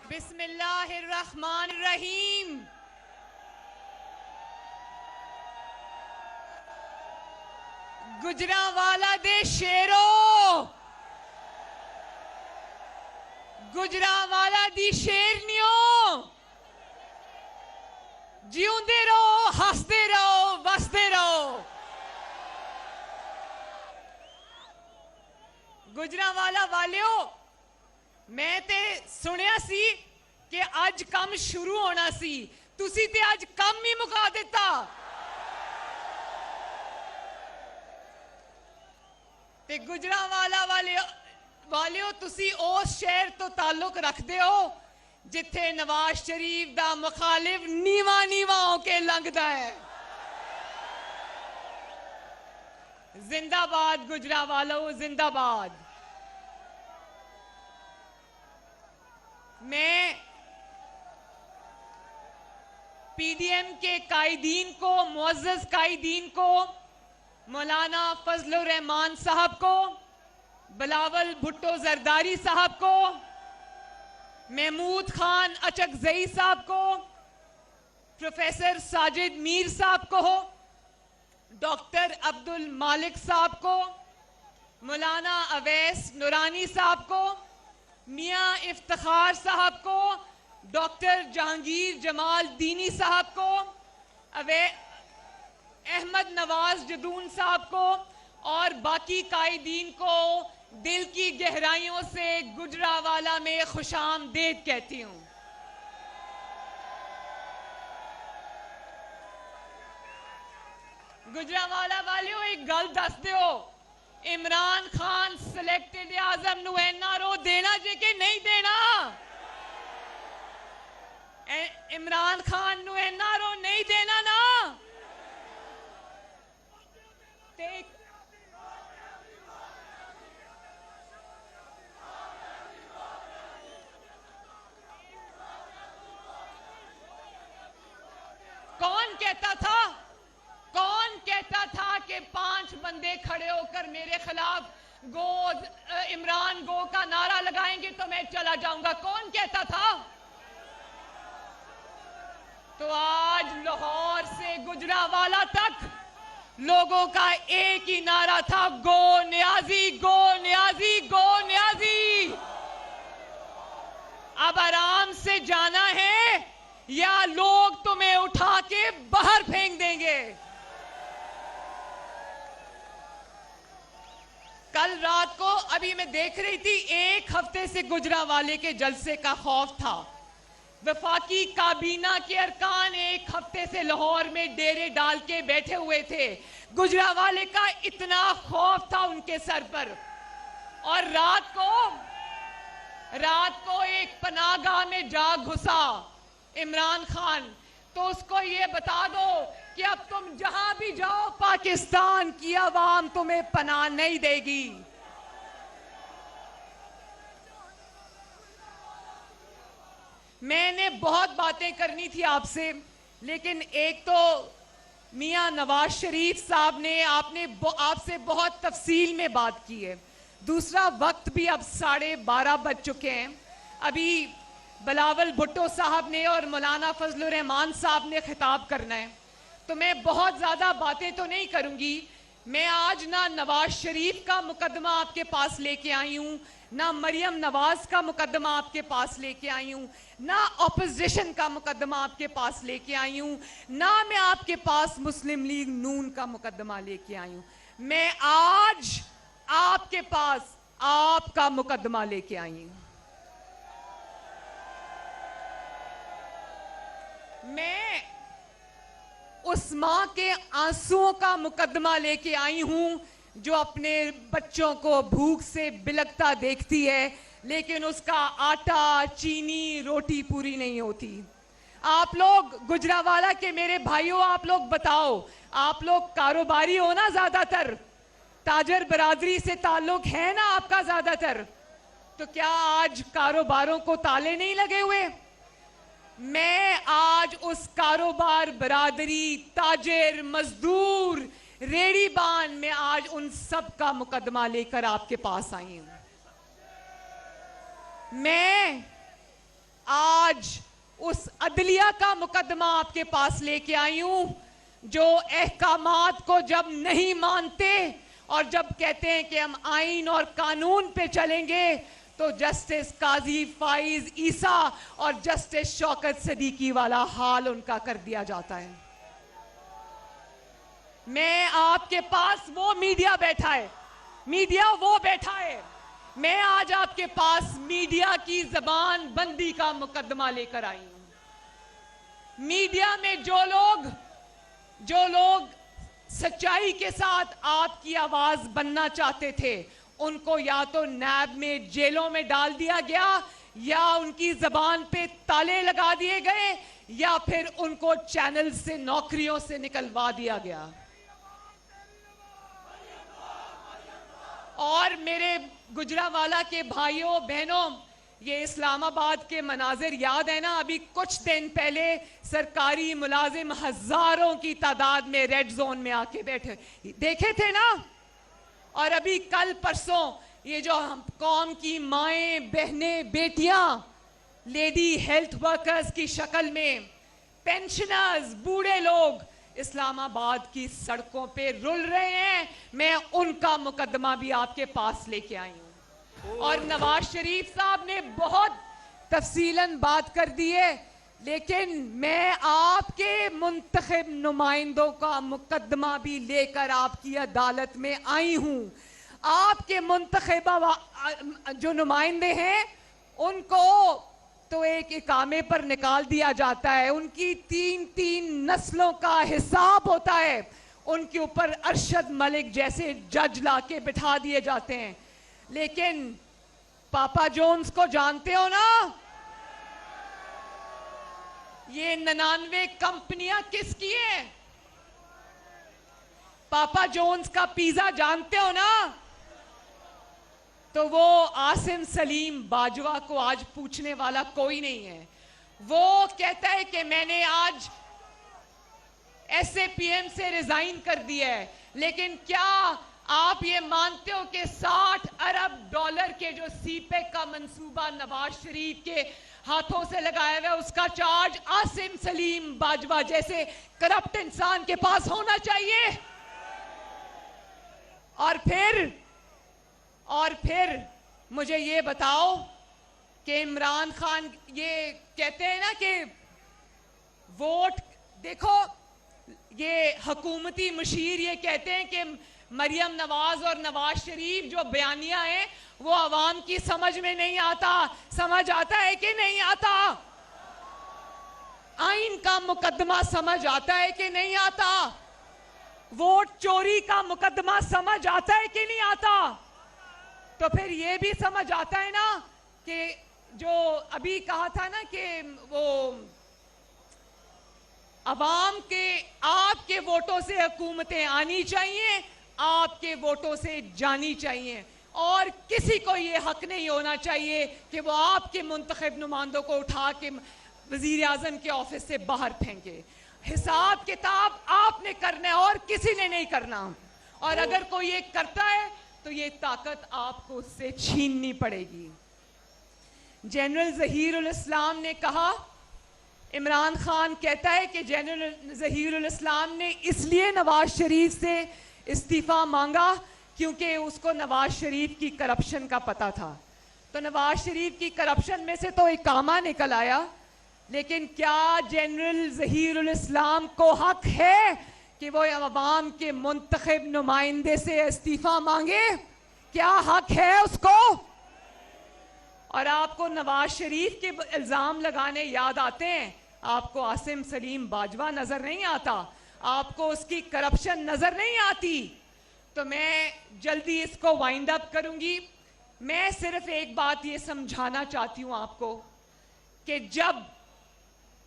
बिस्मिल्लाहिर्रहमानिर्रहीम। गुजरांवाला दे शेरो, गुजरांवाला दी शेरनियों, जिउंदे रहो, हसदे रहो, वसदे रहो। गुजरांवाला वालियो, मैं ते सुनिया सी कि अज काम शुरू होना सी, तुसी ते अज काम ही मुका दिता। ते गुजरांवाला वालियो तुसी उस शहर तो ताल्लुक रखते हो जिथे नवाज शरीफ दा मुखालिफ नीवा नीवा होके लंघदा है। जिंदाबाद गुजरांवालो, जिंदाबाद। मैं पीडीएम के कायदीन को, मुअज़्ज़ज़ कायदीन को, मौलाना फजलुर रहमान साहब को, बिलावल भुट्टो जरदारी साहब को, महमूद खान अचकजई साहब को, प्रोफेसर साजिद मीर साहब को, डॉक्टर अब्दुल मालिक साहब को, मौलाना अवैस नूरानी साहब को, मियां इफ्तिखार साहब को, डॉक्टर जहांगीर जमाल दीनी साहब को, अहमद नवाज जदून साहब को और बाकी कायदीन को दिल की गहराइयों से गुजरांवाला में खुशामदीद कहती हूं। गुजरांवाला वालियों, एक गल दस दो, इमरान खान सिलेक्टेड आजम नू एनआरओ देना जे कि नहीं देना? इमरान खान नू एनआरओ नहीं देना ना? कौन कहता था कि 5 बंदे खड़े होकर मेरे खिलाफ इमरान गो का नारा लगाएंगे तो मैं चला जाऊंगा? कौन कहता था? तो आज लाहौर से गुजरांवाला तक लोगों का एक ही नारा था, गो न्याजी, गो न्याजी, गो न्याजी। अब आराम से जाना है या लोग तुम्हें उठा के बाहर फेंक देंगे। कल रात को अभी मैं देख रही थी, 1 हफ्ते से गुजरांवाले के जलसे का खौफ था। वफाकी काबीना के अरकान 1 हफ्ते से लाहौर में डेरे डाल के बैठे हुए थे। गुजरांवाले का इतना खौफ था उनके सर पर। और रात को एक पनाहगाह में जा घुसा इमरान खान, तो उसको ये बता दो कि अब तुम जहां भी जाओ पाकिस्तान की आवाम तुम्हें पनाह नहीं देगी। मैंने बहुत बातें करनी थी आपसे, लेकिन एक तो मियां नवाज शरीफ साहब ने आपसे बहुत तफसील में बात की है। दूसरा, वक्त भी अब 12:30 बज चुके हैं। अभी बिलावल भुट्टो साहब ने और मौलाना फजलुर रहमान साहब ने खिताब करना है, तो मैं बहुत ज़्यादा बातें तो नहीं करूंगी। मैं आज ना नवाज शरीफ का मुकदमा आपके पास लेके आई हूँ, ना मरियम नवाज का मुकदमा आपके पास लेके आई हूँ, ना ऑपोजिशन का मुकदमा आपके पास लेके आई हूँ, ना मैं आपके पास मुस्लिम लीग नून का मुकदमा लेके आई हूँ। मैं आज आपके पास आपका मुकदमा लेके आई हूँ। मैं उस मां के आंसुओं का मुकदमा लेके आई हूं जो अपने बच्चों को भूख से बिलखता देखती है, लेकिन उसका आटा, चीनी, रोटी पूरी नहीं होती। आप लोग गुजरांवाला के मेरे भाइयों, आप लोग बताओ, आप लोग कारोबारी हो ना? ज्यादातर ताजर बरादरी से ताल्लुक है ना आपका ज्यादातर? तो क्या आज कारोबारों को ताले नहीं लगे हुए? मैं आज उस कारोबार, बरादरी, ताजिर, मजदूर, रेड़ीबान में आज उन सब का मुकदमा लेकर आपके पास आई हूं। मैं आज उस अदलिया का मुकदमा आपके पास लेके आई हूं जो अहकामात को जब नहीं मानते और जब कहते हैं कि हम आइन और कानून पे चलेंगे तो जस्टिस काजी फाइज ईसा और जस्टिस शौकत सदीकी वाला हाल उनका कर दिया जाता है। मैं आपके पास वो मीडिया बैठा है, मीडिया वो बैठा है, मैं आज आपके पास मीडिया की जबान बंदी का मुकदमा लेकर आई हूं। मीडिया में जो लोग सच्चाई के साथ आपकी आवाज बनना चाहते थे उनको या तो नैब में जेलों में डाल दिया गया या उनकी जबान पे ताले लगा दिए गए या फिर उनको चैनल से नौकरियों से निकलवा दिया गया। और मेरे गुजरांवाला के भाइयों बहनों, ये इस्लामाबाद के मनाजिर याद है ना? अभी कुछ दिन पहले सरकारी मुलाजिम हजारों की तादाद में रेड जोन में आके बैठे देखे थे ना? और अभी कल परसों ये जो हम कौम की माएं बहनें बेटियां लेडी हेल्थ वर्कर्स की शक्ल में पेंशनर्स बूढ़े लोग इस्लामाबाद की सड़कों पे रुल रहे हैं, मैं उनका मुकदमा भी आपके पास लेके आई हूं। और नवाज शरीफ साहब ने बहुत तफसीलन बात कर दी है, लेकिन मैं आपके मुंतखब नुमाइंदों का मुकदमा भी लेकर आपकी अदालत में आई हूं। आपके मुंतखबा जो नुमाइंदे हैं उनको तो एक इकामे पर निकाल दिया जाता है, उनकी 3-3 नस्लों का हिसाब होता है, उनके ऊपर अरशद मलिक जैसे जज लाके बिठा दिए जाते हैं। लेकिन पापा जोन्स को जानते हो ना? ये 99 कंपनियां किसकी हैं? पापा जोन्स का पिज्जा जानते हो ना? तो वो आसिम सलीम बाजवा को आज पूछने वाला कोई नहीं है। वो कहता है कि मैंने आज SAPM से रिजाइन कर दिया है, लेकिन क्या आप ये मानते हो कि 60 अरब डॉलर के जो सीपेक का मंसूबा नवाज शरीफ के हाथों से लगाया हुआ है उसका चार्ज आसिम सलीम बाजवा जैसे करप्ट इंसान के पास होना चाहिए? और फिर मुझे ये बताओ कि इमरान खान ये कहते हैं ना कि वोट देखो, ये हुकूमती मुशीर ये कहते हैं कि मरियम नवाज और नवाज शरीफ जो बयानिया है वो आवाम की समझ में नहीं आता। समझ आता है कि नहीं आता? आइन का मुकदमा समझ आता है कि नहीं आता? वोट चोरी का मुकदमा समझ आता है कि नहीं आता? तो फिर ये भी समझ आता है ना कि जो अभी कहा था ना कि वो अवाम के आपके वोटों से हुकूमतें आनी चाहिए, आपके वोटों से जानी चाहिए, और किसी को ये हक नहीं होना चाहिए कि वो आपके मुंतखब नुमाइंदों को उठा के वजीर आजम के ऑफिस से बाहर फेंके। हिसाब किताब आपने करना है और किसी ने नहीं करना। और अगर कोई ये करता है तो ये ताकत आपको उससे छीननी पड़ेगी। जनरल जहीरुल इस्लाम ने कहा, इमरान खान कहता है कि जनरल जहीरुल इस्लाम ने इसलिए नवाज शरीफ से इस्तीफा मांगा क्योंकि उसको नवाज शरीफ की करप्शन का पता था। तो नवाज शरीफ की करप्शन में से तो इकामा निकल आया, लेकिन क्या जनरल जहीरुल इस्लाम को हक है कि वो अवाम के मुंतखब नुमाइंदे से इस्तीफा मांगे? क्या हक है उसको? और आपको नवाज शरीफ के इल्जाम लगाने याद आते हैं, आपको आसिम सलीम बाजवा नजर नहीं आता, आपको उसकी करप्शन नजर नहीं आती। तो मैं जल्दी इसको वाइंड अप करूंगी। मैं सिर्फ एक बात ये समझाना चाहती हूं आपको कि जब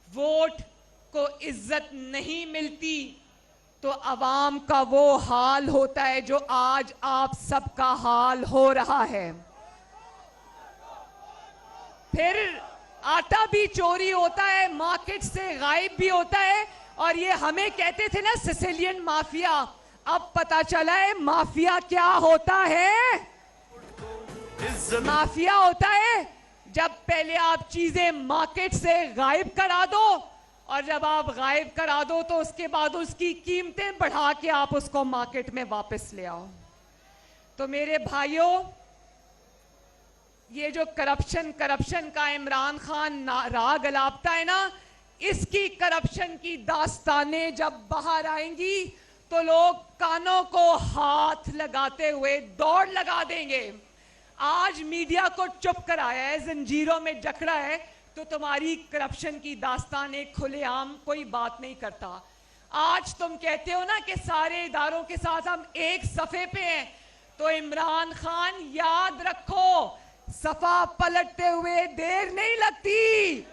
वोट को इज्जत नहीं मिलती तो अवाम का वो हाल होता है जो आज आप सबका हाल हो रहा है। फिर आटा भी चोरी होता है, मार्केट से गायब भी होता है। और ये हमें कहते थे ना सिसिलियन माफिया, अब पता चला है माफिया क्या होता है। माफिया होता है जब पहले आप चीजें मार्केट से गायब करा दो और जब आप गायब करा दो तो उसके बाद उसकी कीमतें बढ़ा के आप उसको मार्केट में वापस ले आओ। तो मेरे भाइयों, ये जो करप्शन का इमरान खान राग अलापता है ना, इसकी करप्शन की दास्तानें जब बाहर आएंगी तो लोग कानों को हाथ लगाते हुए दौड़ लगा देंगे। आज मीडिया को चुप कराया है, जंजीरों में जकड़ा है, तो तुम्हारी करप्शन की दास्तानें खुलेआम कोई बात नहीं करता। आज तुम कहते हो ना कि सारे इदारों के साथ हम एक सफे पे हैं, तो इमरान खान याद रखो, सफा पलटते हुए देर नहीं लगती।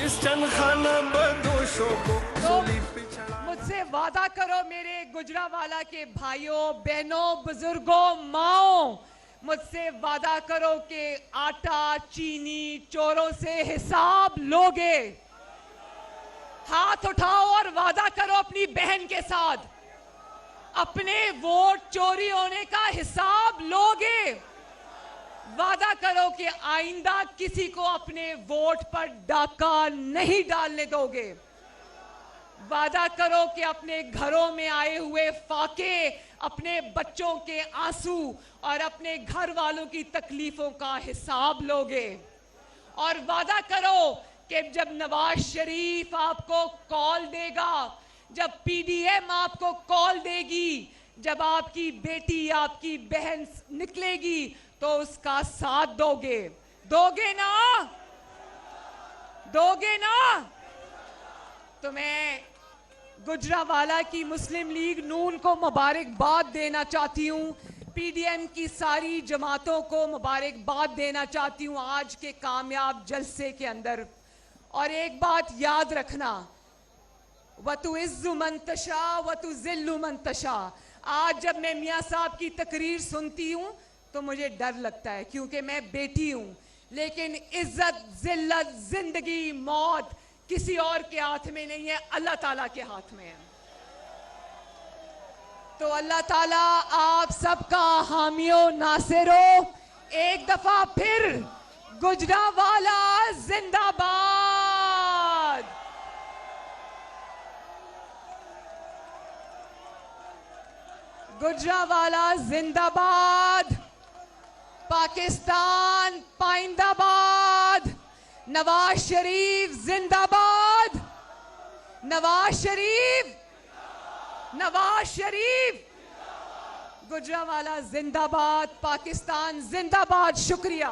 इस चंदखाना बदोशों को मुझसे वादा करो मेरे गुजरावाला के भाइयों बहनों बुजुर्गों माओ, मुझसे वादा करो कि आटा चीनी चोरों से हिसाब लोगे। हाथ उठाओ और वादा करो अपनी बहन के साथ, अपने वोट चोरी होने का हिसाब लोगे। वादा करो कि आइंदा किसी को अपने वोट पर डाका नहीं डालने दोगे। वादा करो कि अपने घरों में आए हुए फाके, अपने बच्चों के आंसू और अपने घर वालों की तकलीफों का हिसाब लोगे। और वादा करो कि जब नवाज शरीफ आपको कॉल देगा, जब पीडीएम आपको कॉल देगी, जब आपकी बेटी आपकी बहन निकलेगी तो उसका साथ दोगे। दोगे ना? दोगे ना? तो मैं गुजरावाला की मुस्लिम लीग नून को मुबारकबाद देना चाहती हूँ, पीडीएम की सारी जमातों को मुबारकबाद देना चाहती हूँ आज के कामयाब जलसे के अंदर। और एक बात याद रखना, वतु इज्जु मंतशा वतु जिल्लु मंतशा। आज जब मैं मियाँ साहब की तकरीर सुनती हूँ तो मुझे डर लगता है, क्योंकि मैं बेटी हूँ, लेकिन इज्जत जिल्लत जिंदगी मौत किसी और के हाथ में नहीं है, अल्लाह ताला के हाथ में है। तो अल्लाह ताला आप सबका हामियो नासिरो। एक दफा फिर गुजरावाला जिंदाबाद। गुजरावाला जिंदाबाद। पाकिस्तान पाइंदाबाद। नवाज शरीफ जिंदाबाद। नवाज शरीफ, नवाज शरीफ। गुजरावाला जिंदाबाद, पाकिस्तान जिंदाबाद। शुक्रिया।